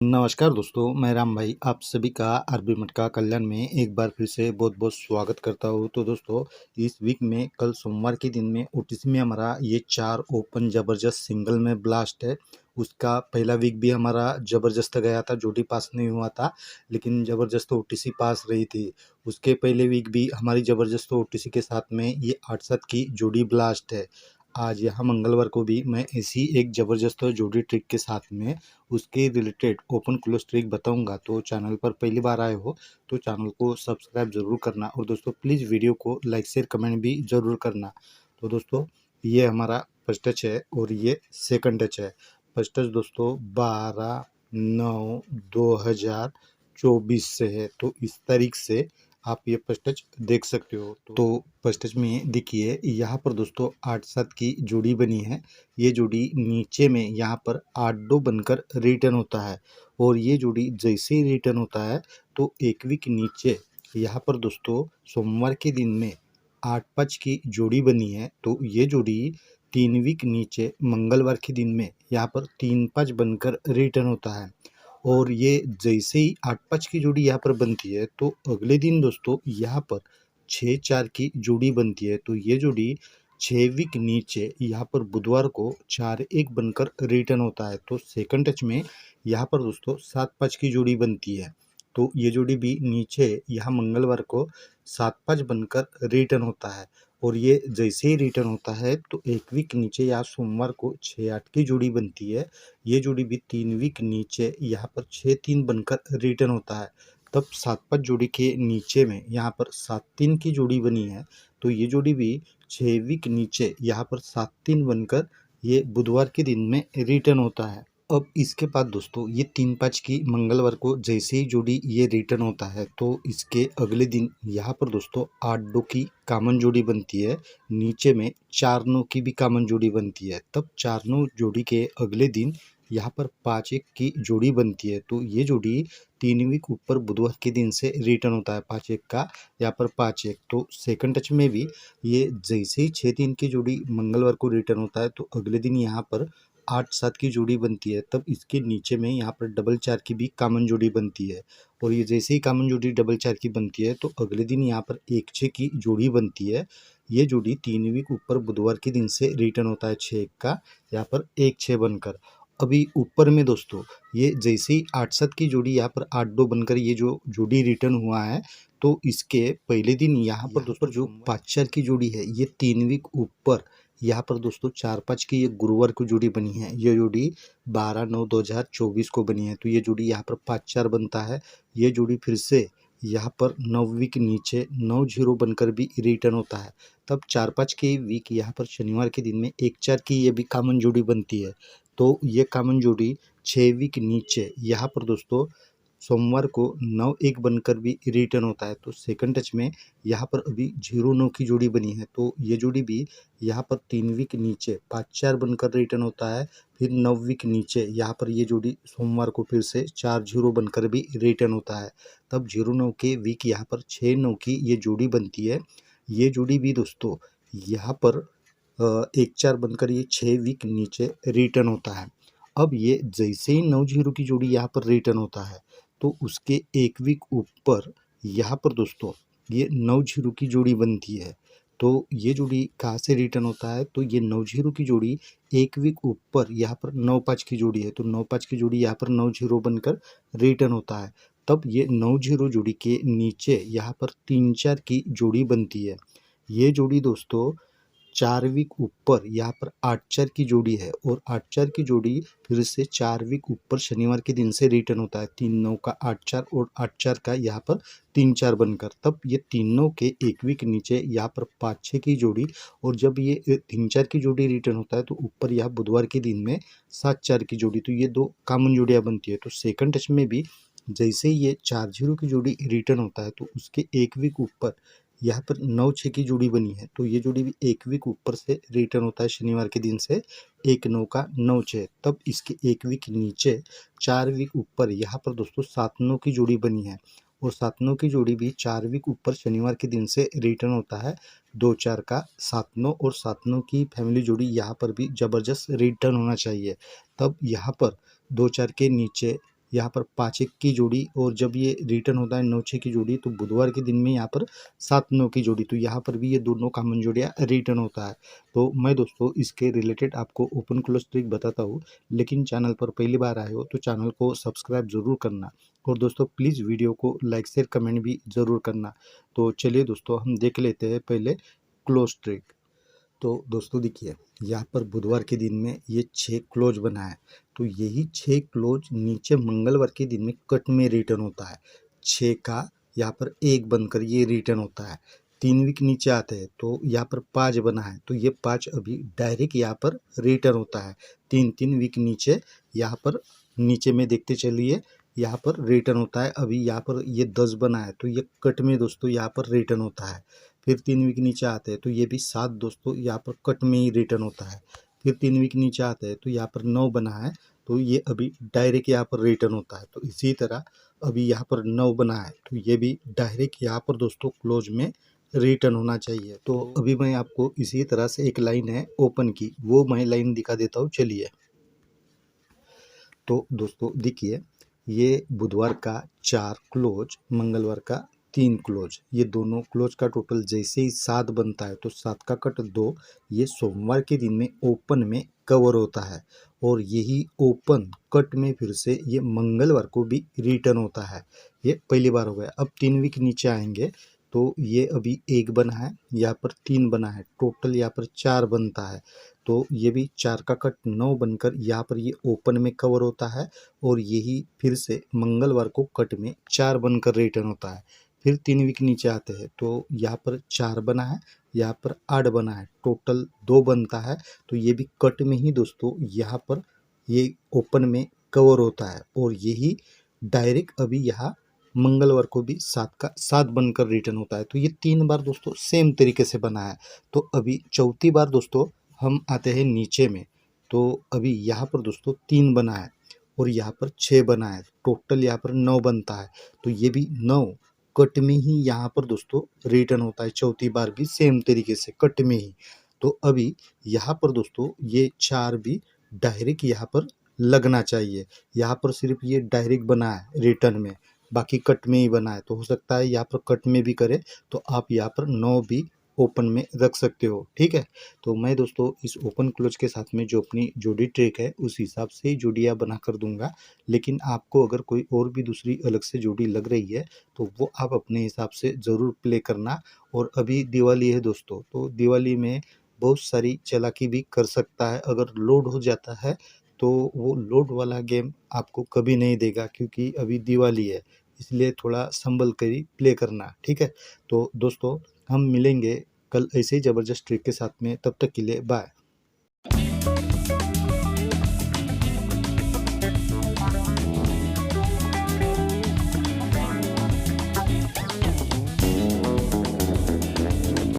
नमस्कार दोस्तों, मैं राम भाई आप सभी का आरबी मटका कल्याण में एक बार फिर से बहुत बहुत स्वागत करता हूँ। तो दोस्तों, इस वीक में कल सोमवार के दिन में ओटीसी में हमारा ये 4 ओपन ज़बरदस्त सिंगल में ब्लास्ट है। उसका पहला वीक भी हमारा ज़बरदस्त गया था, जोड़ी पास नहीं हुआ था, लेकिन ज़बरदस्त ओटीसी पास रही थी। उसके पहले वीक भी हमारी ज़बरदस्त ओटीसी के साथ में ये 8-7 की जोड़ी ब्लास्ट है। आज यहाँ मंगलवार को भी मैं ऐसी एक ज़बरदस्त जोड़ी ट्रिक के साथ में उसके रिलेटेड ओपन क्लोज ट्रिक बताऊंगा। तो चैनल पर पहली बार आए हो तो चैनल को सब्सक्राइब जरूर करना, और दोस्तों प्लीज़ वीडियो को लाइक शेयर कमेंट भी जरूर करना। तो दोस्तों, ये हमारा फर्स्ट टच है और ये सेकंड टच है। फर्स्ट टच दोस्तों 12/9/2024 से है, तो इस तारीख से आप ये फर्स्ट टच देख सकते हो। तो फर्स्ट टच में देखिए यहाँ पर दोस्तों 8-7 की जोड़ी बनी है। ये जोड़ी नीचे में यहाँ पर 8-2 बनकर रिटर्न होता है, और ये जोड़ी जैसे ही रिटर्न होता है तो एक वीक नीचे यहाँ पर दोस्तों सोमवार के दिन में 8-5 की जोड़ी बनी है। तो ये जोड़ी 3 वीक नीचे मंगलवार के दिन में यहाँ पर 3-5 बनकर रिटर्न होता है, और ये जैसे ही 8-5 की जोड़ी यहाँ पर बनती है तो अगले दिन दोस्तों यहाँ पर 6-4 की जोड़ी बनती है। तो ये जोड़ी 6 वीक नीचे यहाँ पर बुधवार को 4-1 बनकर रिटर्न होता है। तो सेकंड टच में यहाँ पर दोस्तों 7-5 की जोड़ी बनती है। तो ये जोड़ी भी नीचे यहाँ मंगलवार को 7-5 बनकर रिटर्न होता है, और ये जैसे ही रिटर्न होता है तो एक वीक नीचे यहाँ सोमवार को 6-8 की जोड़ी बनती है। ये जोड़ी भी 3 वीक नीचे यहाँ पर 6-3 बनकर रिटर्न होता है। तब 7-5 जोड़ी के नीचे में यहाँ पर 7-3 की जोड़ी बनी है। तो ये जोड़ी भी 6 वीक नीचे यहाँ पर 7-3 बनकर ये बुधवार के दिन में रिटर्न होता है। अब इसके बाद दोस्तों ये 3-5 की मंगलवार को जैसे ही जोड़ी ये रिटर्न होता है तो इसके अगले दिन यहाँ पर दोस्तों 8-2 की कॉमन जोड़ी बनती है। नीचे में 4-9 की भी कॉमन जोड़ी बनती है। तब 4-9 जोड़ी के अगले दिन यहाँ पर 5-1 की जोड़ी बनती है। तो ये जोड़ी 3 वीक ऊपर बुधवार के दिन से रिटर्न होता है 5-1 का, यहाँ पर 5-1। तो सेकंड टच में भी ये जैसे ही 6-3 की जोड़ी मंगलवार को रिटर्न होता है तो अगले दिन यहाँ पर 8-7 की जोड़ी बनती है। तब इसके नीचे में यहाँ पर डबल 4 की भी कॉमन जोड़ी बनती है, और ये जैसे ही कॉमन जोड़ी डबल 4 की बनती है तो अगले दिन यहाँ पर 1-6 की जोड़ी बनती है। ये जोड़ी 3 वीक ऊपर बुधवार के दिन से रिटर्न होता है 6-1 का, यहाँ पर 1-6 बनकर। अभी ऊपर में दोस्तों ये जैसे ही 8-7 की जोड़ी यहाँ पर 8-2 बनकर ये जो जोड़ी रिटर्न हुआ है तो इसके पहले दिन यहाँ पर दोस्तों जो 5-4 की जोड़ी है ये 3 वीक ऊपर यहाँ पर दोस्तों 4-5 की ये गुरुवार को जोड़ी बनी है। ये जोड़ी 12/9/2024 को बनी है। तो ये जोड़ी यहाँ पर 5-4 बनता है। ये जोड़ी फिर से यहाँ पर 9 वीक नीचे 9-0 बनकर भी रिटर्न होता है। तब 4-5 के वीक यहाँ पर शनिवार के दिन में 1-4 की ये भी कॉमन जोड़ी बनती है। तो ये कॉमन जोड़ी 6 वीक नीचे यहाँ पर दोस्तों सोमवार को 9-1 बनकर भी रिटर्न होता है। तो सेकंड टच में यहाँ पर अभी 0-9 की जोड़ी बनी है। तो ये जोड़ी भी यहाँ पर 3 वीक नीचे 5-4 बनकर रिटर्न होता है। फिर 9 वीक नीचे यहाँ पर ये जोड़ी सोमवार को फिर से 4-0 बनकर भी रिटर्न होता है। तब 0-9 के वीक यहाँ पर 6-9 की ये जोड़ी बनती है। ये जोड़ी भी दोस्तों यहाँ पर 1-4 बनकर ये 6 वीक नीचे रिटर्न होता है। अब ये जैसे ही 9-0 की जोड़ी यहाँ पर रिटर्न होता है तो उसके एक वीक ऊपर यहाँ पर दोस्तों ये 9-0 की जोड़ी बनती है। तो ये जोड़ी कहाँ से रिटर्न होता है, तो ये 9-0 की जोड़ी एक वीक ऊपर यहाँ पर 9-5 की जोड़ी है। तो 9-5 की जोड़ी यहाँ पर 9-0 बनकर रिटर्न होता है। तब ये 9-0 जोड़ी के नीचे यहाँ पर 3-4 की जोड़ी बनती है। ये जोड़ी दोस्तों 4 वीक ऊपर यहाँ पर 8-4 की जोड़ी है, और 8-4 की जोड़ी फिर से 4 वीक ऊपर शनिवार के दिन से रिटर्न होता है। 3-9 का 8-4 और 8-4 का यहाँ पर 3-4 बनकर। तब ये तीनों के एक वीक नीचे यहाँ पर 5-6 की जोड़ी, और जब ये 3-4 की जोड़ी रिटर्न होता है तो ऊपर यहाँ बुधवार के दिन में 7-4 की जोड़ी। तो ये दो कॉमन जोड़ियाँ बनती है। तो सेकंड टच में भी जैसे ही ये 4-0 की जोड़ी रिटर्न होता है तो उसके एक वीक ऊपर यहाँ पर 9-6 की जोड़ी बनी है। तो ये जोड़ी भी एक वीक ऊपर से रिटर्न होता है शनिवार के दिन से 1-9 का 9-6। तब इसके एक वीक नीचे 4 वीक ऊपर यहाँ पर दोस्तों 7-9 की जोड़ी बनी है, और 7-9 की जोड़ी भी 4 वीक ऊपर शनिवार के दिन से रिटर्न होता है 2-4 का 7-9, और 7-9 की फैमिली जोड़ी यहाँ पर भी ज़बरदस्त रिटर्न होना चाहिए। तब यहाँ पर 2-4 के नीचे यहाँ पर 5-1 की जोड़ी, और जब ये रिटर्न होता है 9-6 की जोड़ी तो बुधवार के दिन में यहाँ पर 7-9 की जोड़ी, तो यहाँ पर भी ये दोनों कॉमन जोड़ियाँ रिटर्न होता है। तो मैं दोस्तों इसके रिलेटेड आपको ओपन क्लोज ट्रिक बताता हूँ, लेकिन चैनल पर पहली बार आए हो तो चैनल को सब्सक्राइब ज़रूर करना, और दोस्तों प्लीज़ वीडियो को लाइक शेयर कमेंट भी ज़रूर करना। तो चलिए दोस्तों हम देख लेते हैं पहले क्लोज ट्रिक। तो दोस्तों देखिए, यहाँ पर बुधवार के दिन में ये 6 क्लोज बना है, तो यही 6 क्लोज नीचे मंगलवार के दिन में कट में रिटर्न होता है। 6 का यहाँ पर 1 बनकर ये रिटर्न होता है। 3 वीक नीचे आते हैं तो यहाँ पर 5 बना है, तो ये 5 अभी डायरेक्ट यहाँ पर रिटर्न होता है। 3-3 वीक नीचे यहाँ पर नीचे में देखते चलिए, यहाँ पर रिटर्न होता है। अभी यहाँ पर ये 10 बना है, तो ये कट में दोस्तों यहाँ पर रिटर्न होता है। फिर 3 वीक नीचे आते हैं तो ये भी 7 दोस्तों यहाँ पर कट में ही रिटर्न होता है। फिर 3 वीक नीचे आते हैं तो यहाँ पर 9 बना है, तो ये अभी डायरेक्ट यहाँ पर रिटर्न होता है। तो इसी तरह अभी यहाँ पर 9 बना है, तो ये भी डायरेक्ट यहाँ पर दोस्तों क्लोज में रिटर्न होना चाहिए। तो अभी मैं आपको इसी तरह से एक लाइन है ओपन की, वो मैं लाइन दिखा देता हूँ, चलिए। तो दोस्तों देखिए, ये बुधवार का 4 क्लोज, मंगलवार का 3 क्लोज, ये दोनों क्लोज का टोटल जैसे ही 7 बनता है तो 7 का कट 2, ये सोमवार के दिन में ओपन में कवर होता है, और यही ओपन कट में फिर से ये मंगलवार को भी रिटर्न होता है। ये पहली बार हो गया। अब 3 वीक नीचे आएंगे तो ये अभी 1 बना है, यहाँ पर 3 बना है, टोटल यहाँ पर 4 बनता है। तो ये भी 4 का कट 9 बनकर यहाँ पर ये ओपन में कवर होता है, और यही फिर से मंगलवार को कट में 4 बनकर रिटर्न होता है। फिर 3 वीक नीचे आते हैं तो यहाँ पर 4 बना है, यहाँ पर 8 बना है, टोटल 2 बनता है। तो ये भी कट में ही दोस्तों यहाँ पर ये ओपन में कवर होता है, और यही डायरेक्ट अभी यहाँ मंगलवार को भी 7 का 7 बनकर रिटर्न होता है। तो ये 3 बार दोस्तों सेम तरीके से बना है। तो अभी चौथी बार दोस्तों हम आते हैं नीचे में, तो अभी यहाँ पर दोस्तों 3 बना है और यहाँ पर 6 बना है, टोटल यहाँ पर 9 बनता है। तो ये भी 9 कट में ही यहाँ पर दोस्तों रिटर्न होता है, चौथी बार भी सेम तरीके से कट में ही। तो अभी यहाँ पर दोस्तों ये 4 भी डायरेक्ट यहाँ पर लगना चाहिए। यहाँ पर सिर्फ ये डायरेक्ट बना है रिटर्न में, बाकी कट में ही बना है। तो हो सकता है यहाँ पर कट में भी करे तो आप यहाँ पर 9 भी ओपन में रख सकते हो, ठीक है। तो मैं दोस्तों इस ओपन क्लोज के साथ में जो अपनी जोड़ी ट्रिक है उस हिसाब से ही जोड़ियाँ बना कर दूंगा, लेकिन आपको अगर कोई और भी दूसरी अलग से जोड़ी लग रही है तो वो आप अपने हिसाब से ज़रूर प्ले करना। और अभी दिवाली है दोस्तों, तो दिवाली में बहुत सारी चालाकी भी कर सकता है। अगर लोड हो जाता है तो वो लोड वाला गेम आपको कभी नहीं देगा, क्योंकि अभी दिवाली है, इसलिए थोड़ा संभल कर ही प्ले करना, ठीक है। तो दोस्तों हम मिलेंगे कल ऐसे ही ज़बरदस्त ट्रिक के साथ में, तब तक के लिए बाय।